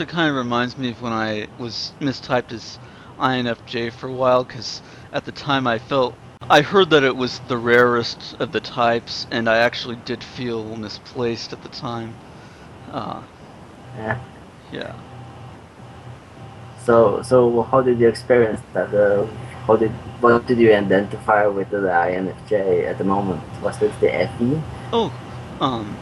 It kind of reminds me of when I was mistyped as INFJ for a while, because at the time I heard that it was the rarest of the types, and I actually did feel misplaced at the time. Uh, Yeah. yeah. So how did you experience that? What did you identify with the INFJ at the moment? Was this the FE? Oh, um,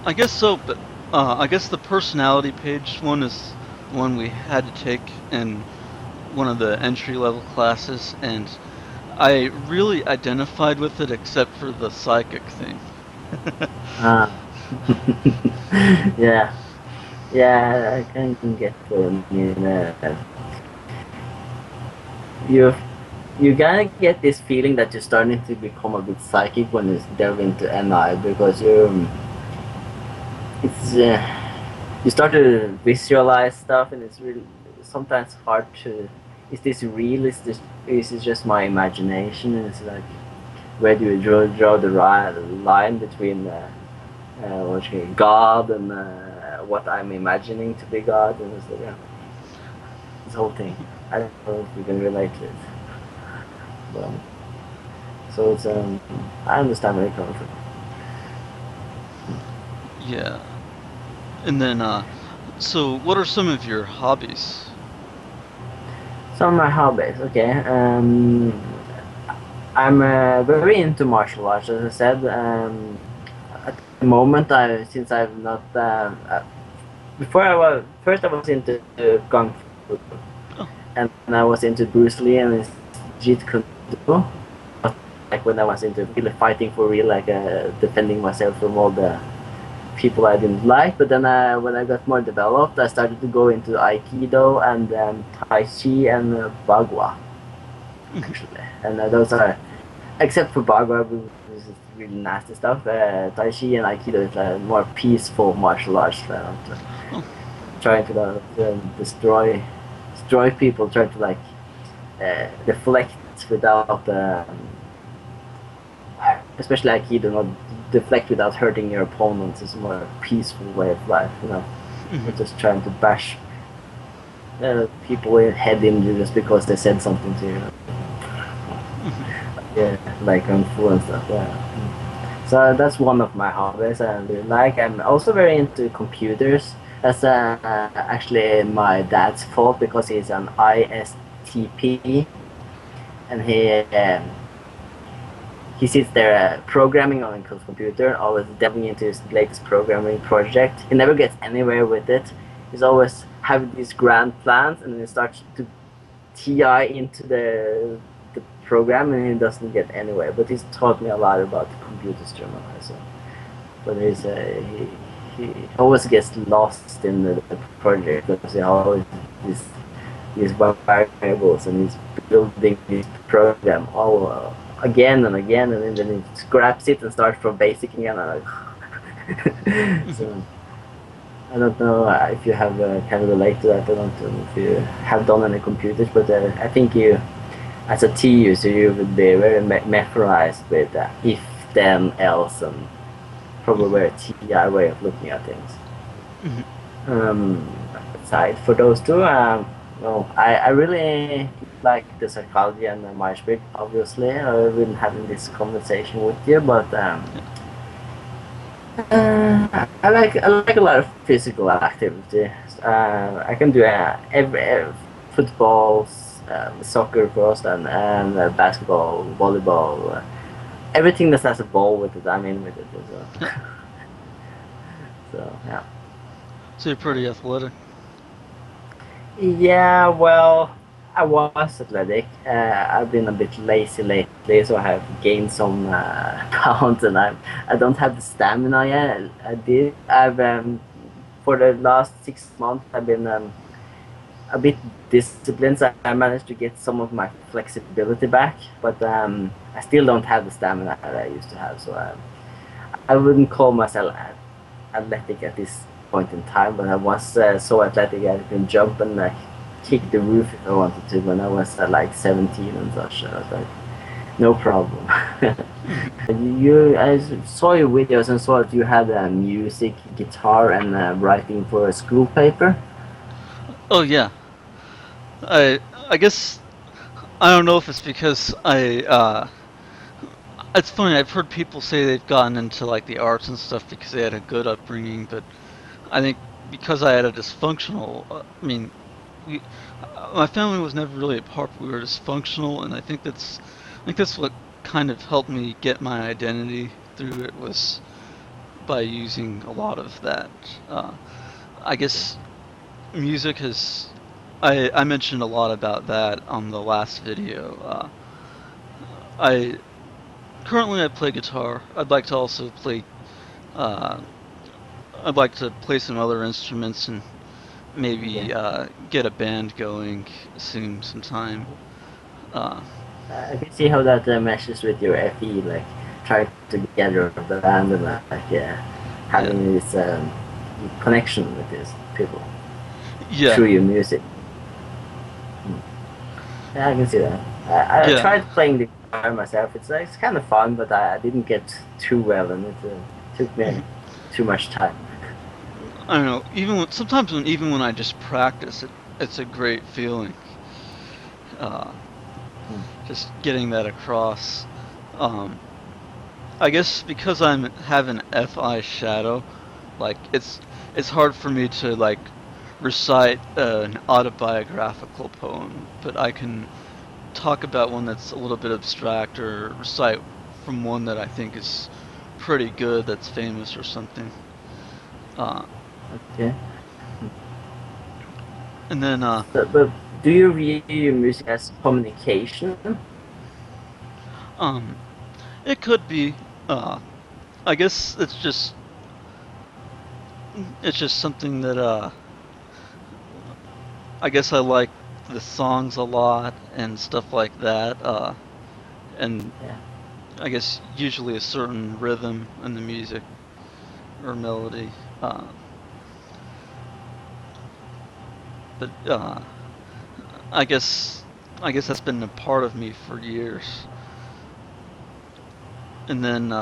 I guess so, but I guess the personality page one is the one we had to take in one of the entry level classes, and I really identified with it except for the psychic thing. Ah. Yeah, yeah, I can get what you mean. You you gotta get this feeling that you're starting to become a bit psychic when you delve into NI because it's you start to visualize stuff and it's really sometimes hard to, is this real, is this just my imagination, and it's like where do you draw the line between God and what I'm imagining to be God, and it's like, yeah, this whole thing. I don't know if you can relate to it, but so it's I understand where you're coming from. Yeah. And then, so what are some of your hobbies? Some of my hobbies, okay. I'm very into martial arts, as I said. At the moment, since I've not before I was first I was into kung fu, Oh, and I was into Bruce Lee and his Jeet Kune Do. Like when I was into really fighting for real, like defending myself from all the people I didn't like. But then when I got more developed, I started to go into Aikido and Tai Chi and Bagua mhm. actually, and those are, except for Bagua, which is really nasty stuff. Tai Chi and Aikido is more peaceful martial arts. Oh, Trying to destroy people, trying to like deflect without, especially Aikido, not deflect without hurting your opponents. Is a more peaceful way of life, you know. mhm. Not just trying to bash people in head in just because they said something to you. Mhm. Yeah, like kung fu and stuff. Yeah. So that's one of my hobbies I really like. I'm also very into computers. That's actually my dad's fault because he's an ISTP, and he sits there programming on his computer, always delving into his latest programming project. He never gets anywhere with it. He's always having these grand plans, and then he starts to TI into the program, and he doesn't get anywhere. But he's taught me a lot about computers, German. So, but he always gets lost in the project because he always these these variables, and he's building this program all again and again, and then he scraps it and starts from basic again. I'm like, Mhm. so I don't know if you have kind of relate to that. I don't know if you have done any computers, but I think you, as a T user, you would be very memorized with if, then, else, and probably Mhm. very TI way of looking at things. Mhm. Um, Aside for those two, no, I really like the psychology and the Myers-Briggs. Obviously, I've been having this conversation with you, but Yeah. I like a lot of physical activity. I can do every football, soccer, of course, and basketball, volleyball, everything that has a ball with it. I'm in with it. Yeah. So yeah. So you're pretty athletic. Yeah, well, I was athletic. I've been a bit lazy lately, so I have gained some pounds, and I don't have the stamina yet. I did. I've for the last 6 months, I've been a bit disciplined, so I managed to get some of my flexibility back, but I still don't have the stamina that I used to have. So I wouldn't call myself athletic at this point in time, but I was so athletic I could jump and kick the roof if I wanted to when I was like 17 and such. I was like, no problem. Mhm. I saw your videos and saw that you had music, guitar, and writing for a school paper. Oh yeah, I I guess I don't know if it's because it's funny. I've heard people say they've gotten into like the arts and stuff because they had a good upbringing, but I think because I had a dysfunctional, I mean, we, my family was never really apart, but we were dysfunctional, and I think that's what kind of helped me get my identity through it was by using a lot of that. I guess music has, I mentioned a lot about that on the last video. I currently I play guitar. I'd like to also play, uh, I'd like to play some other instruments and Yeah. maybe get a band going soon, sometime. Uh, I can see how that meshes with your FE, like trying to gather a band and yeah, having this connection with these people yeah, through your music. Mm. Yeah, I can see that. I yeah. tried playing the guitar myself. It's kind of fun, but I didn't get too well, and it took me Mhm. too much time. I don't know. Sometimes even when I just practice, it's a great feeling. Uh, Mm. just getting that across. Um, I guess because I'm have an FI shadow, like it's hard for me to like recite an autobiographical poem, but I can talk about one that's a little bit abstract or recite from one that I think is pretty good, that's famous or something. Uh, Okay. and then But do you view your music as communication? um, it could be. I guess it's just something that I guess I like the songs a lot and stuff like that. And Yeah. I guess usually a certain rhythm in the music or melody. But I guess I guess that's been a part of me for years. And then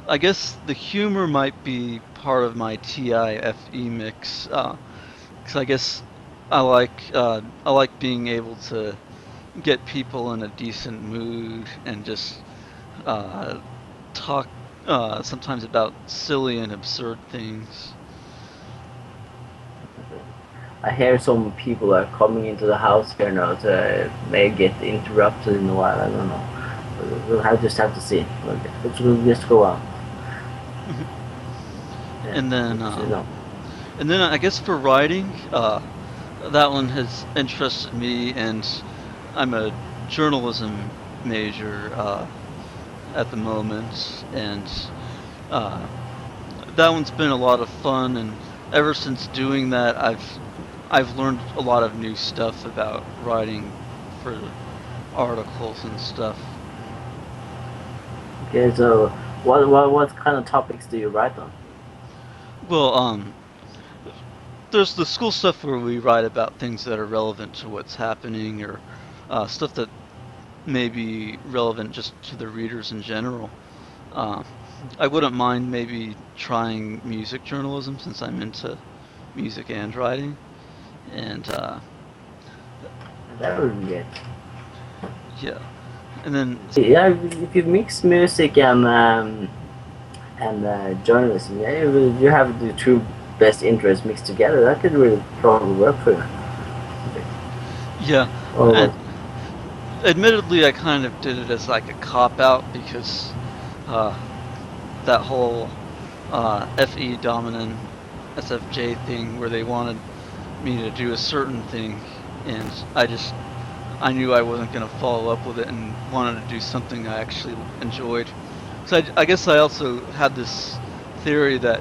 I guess the humor might be part of my TIFE mix. Because I guess I like being able to get people in a decent mood and just uh, talk sometimes about silly and absurd things. I hear some people are coming into the house here now to may get interrupted in a while. I don't know. Just have to see. Okay. We'll just go on. Yeah, and then but you know. and then I guess for writing, that one has interested me, and I'm a journalism major at the moment, and uh, that one's been a lot of fun. And ever since doing that, I've learned a lot of new stuff about writing for articles and stuff. Okay, so what kind of topics do you write on? Well, there's the school stuff where we write about things that are relevant to what's happening, or stuff that may be relevant just to the readers in general. Uh, I wouldn't mind maybe trying music journalism since I'm into music and writing. And That would be good. yeah, and then Yeah, if you mix music and journalism, yeah, you have the two best interests mixed together. That could really probably work for you. yeah, Or what? and admittedly, I kind of did it as like a cop out because uh, that whole FE dominant SFJ thing where they wanted me to do a certain thing, and I knew I wasn't going to follow up with it and wanted to do something I actually enjoyed. So I guess I also had this theory that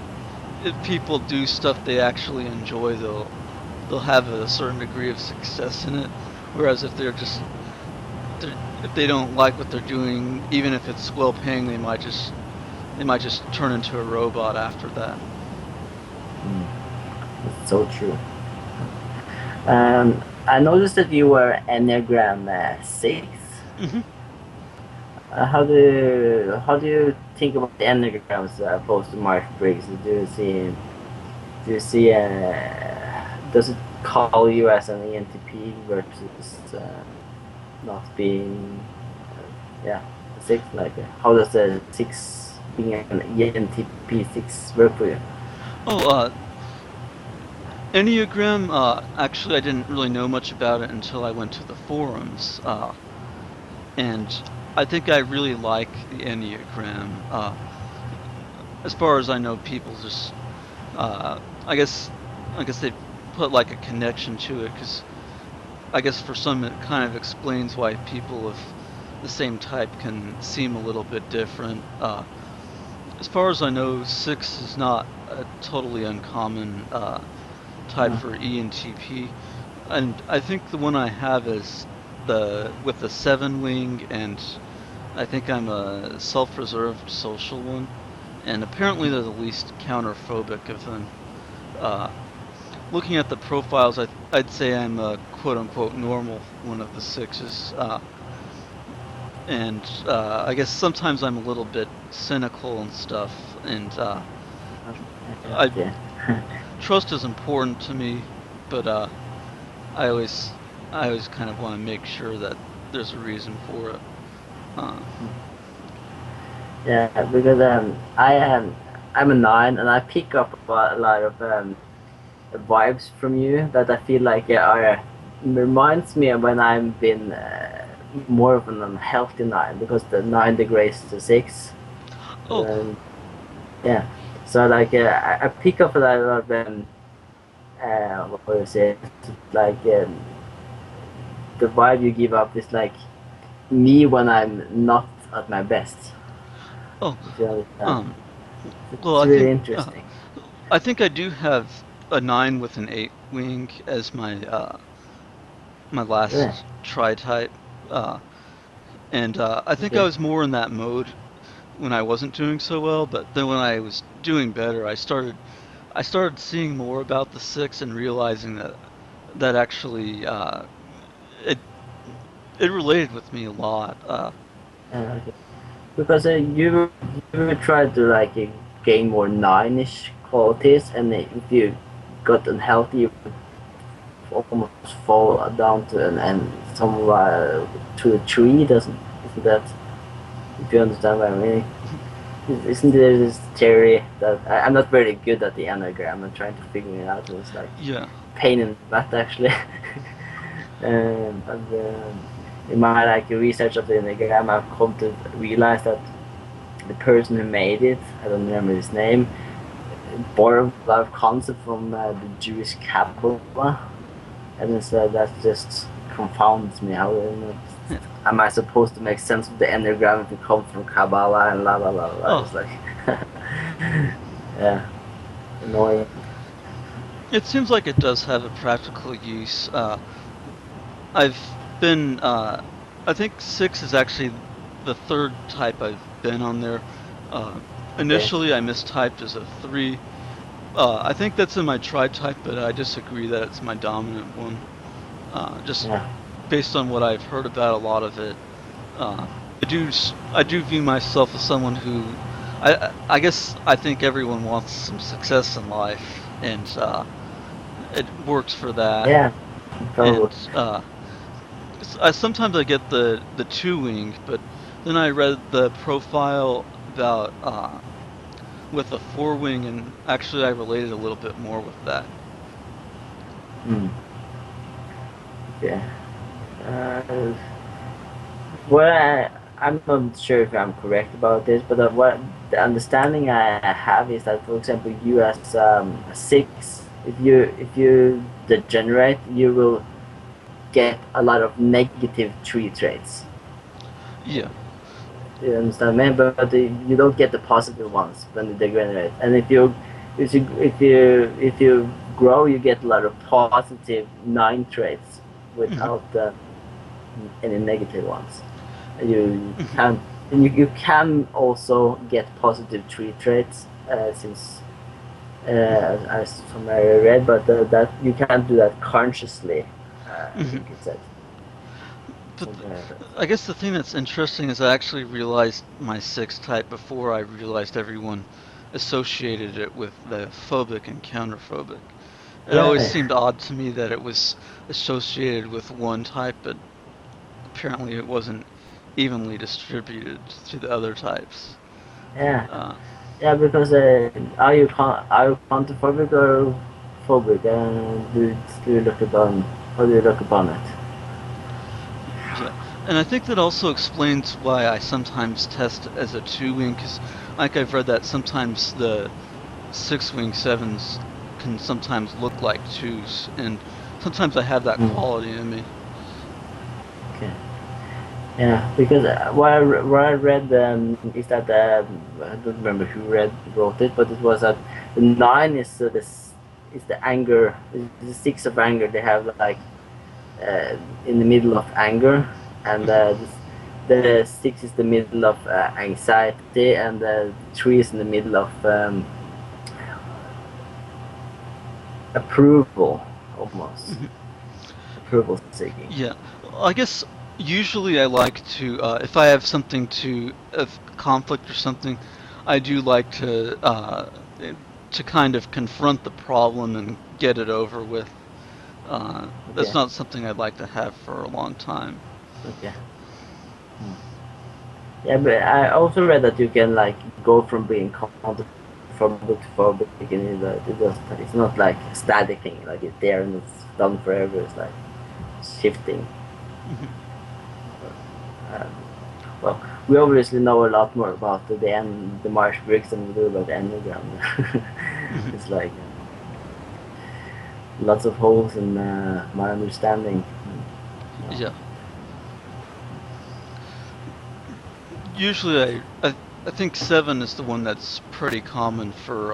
if people do stuff they actually enjoy, they'll have a certain degree of success in it. Whereas if they don't like what they're doing, even if it's well paying, they might just turn into a robot after that. Mm, it's so true. I noticed that you were Enneagram 6. Hmm. How do you think about the Enneagrams opposed to Myers Briggs? Do you see does it call you as an ENTP versus not being, yeah, a six? Like, how does the six being an ENTP six work for you? Oh, Enneagram, actually, I didn't really know much about it until I went to the forums. And I think I really like the Enneagram. As far as I know, people just, uh, I guess, I guess they put like a connection to it because I guess for some it kind of explains why people of the same type can seem a little bit different. As far as I know, six is not a totally uncommon type Uh, for ENTP, and I think the one I have is the with the seven wing, and I think I'm a self-reserved social one, and apparently they're the least counterphobic of them. Uh, Looking at the profiles, I'd say I'm a quote-unquote normal one of the sixes, and I guess sometimes I'm a little bit cynical and stuff, and I okay. trust is important to me, but I always I always kind of want to make sure that there's a reason for it. Uh, Yeah, because I'm a nine, and I pick up a lot of vibes from you that I feel like are reminds me of when I've been more of an unhealthy nine, because the nine degrades to six. oh, Um, yeah, so like I pick up a lot of what do you say, like the vibe you give up is like me when I'm not at my best. oh, If you understand, um, well, it's really interesting. I think I do have a nine with an eight wing as my Really? last tri type. Uh, and I think I Okay. was more in that mode when I wasn't doing so well, but then when I was doing better, I started seeing more about the six and realizing that actually it it related with me a lot. Okay. Because you try to like gain more nine-ish qualities, and if you got unhealthy, you almost fall down to an and some to a tree. Doesn't isn't that? If you understand what I mean? Isn't there this theory that I'm not very good at the Enneagram? I'm trying to figure it out. It's like Yeah. pain in the butt actually. But in my like research of the Enneagram, I've come to realize that the person who made it, I don't remember his name, borrowed a lot of concept from the Jewish Kabbalah, and it's, that just confounds me. How am I supposed to make sense of the Enneagram if it comes from Kabbalah and la la la la? Oh, It's like, yeah, annoying. it seems like it does have a practical use. I've been, I think six is actually the third type I've been on there. Uh, Okay, Initially, I mistyped as a three. I think that's in my tri type, but I disagree that it's my dominant one. Just yeah, based on what I've heard about a lot of it, uh, I do view myself as someone who, I guess I think everyone wants some success in life, and it works for that. yeah, probably. And sometimes I get the two wing, but then I read the profile about with a four wing, and actually I related a little bit more with that. Mm, okay. Uh, What I'm not sure if I'm correct about this, but what the understanding I have is that, for example, you as a six, if you degenerate, you will get a lot of negative tree traits. Yeah. You understand me? But you don't get the positive ones when you degenerate. And if you grow, you get a lot of positive nine traits Hmm. without any negative ones. You Hmm. can and you can also get positive tree traits since as from I read, but that you can't do that consciously. I Hmm. think it said But something like that. I guess the thing that's interesting is I actually realized my six type before I realized everyone associated it with the phobic and counterphobic. It always Yeah, seemed odd to me that it was associated with one type, but apparently it wasn't evenly distributed to the other types. yeah, Uh, yeah. Because are you quantified or phobic? Do you look upon how do you look upon it? yeah, and I think that also explains why I sometimes test as a two-wing, because like I've read that sometimes the six-wing sevens can sometimes look like twos, and sometimes I have that Mm, quality in me. okay. Yeah, because what I read is that I don't remember who wrote it, but it was that the nine is the anger, is the six of anger. They have like in the middle of anger, and the six is the middle of anxiety, and the three is in the middle of approval, almost Mhm. approval seeking. Yeah, I guess usually I like to, if I have something if conflict or something, I do like to kind of confront the problem and get it over with. That's Okay, not something I'd like to have for a long time. okay. Yeah, but I also read that you can like go from being counterphobic to phobic, and it's not like a static thing, like it's there and it's done forever. It's like shifting. Mhm, Um, well, we obviously know a lot more about the Marsh Briggs than we do about the Enneagram. mhm. It's like lots of holes in my understanding. No. Yeah. Usually I think seven is the one that's pretty common for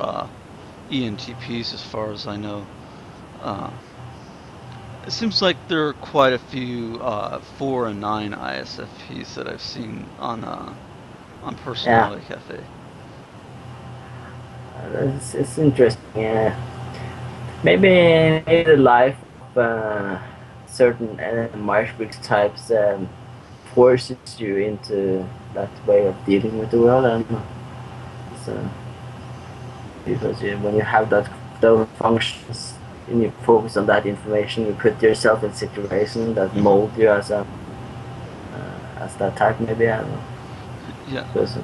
ENTPs as far as I know. Uh, it seems like there are quite a few four and nine ISFPs that I've seen on Yeah, Personality Cafe. it's interesting. Maybe the life of certain Myers-Briggs types forces you into that way of dealing with the world, and so because when you have those functions and you focus on that information, you put yourself in situations that Hmm. mold you as that type. Maybe I don't know. Yeah, Person.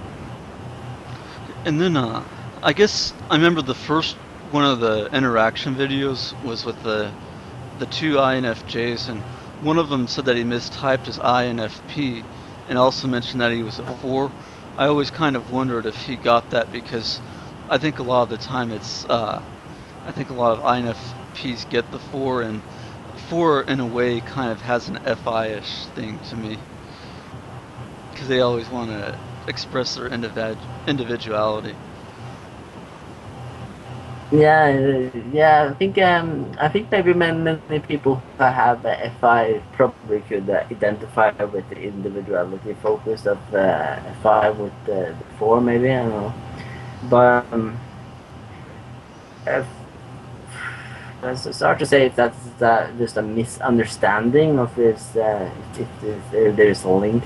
and then I guess I remember the first one of the interaction videos was with the two INFJs, and one of them said that he mistyped his INFP, and also mentioned that he was a four. I always kind of wondered if he got that because I think a lot of the time I think a lot of INFPs get the four, and four in a way kind of has an FI-ish thing to me because they always want to express their individuality. Yeah. I think maybe many people who have FI probably could identify with the individuality focus of FI with the four. Maybe I don't know, but if, it's hard to say if that's just a misunderstanding of this. If there is a link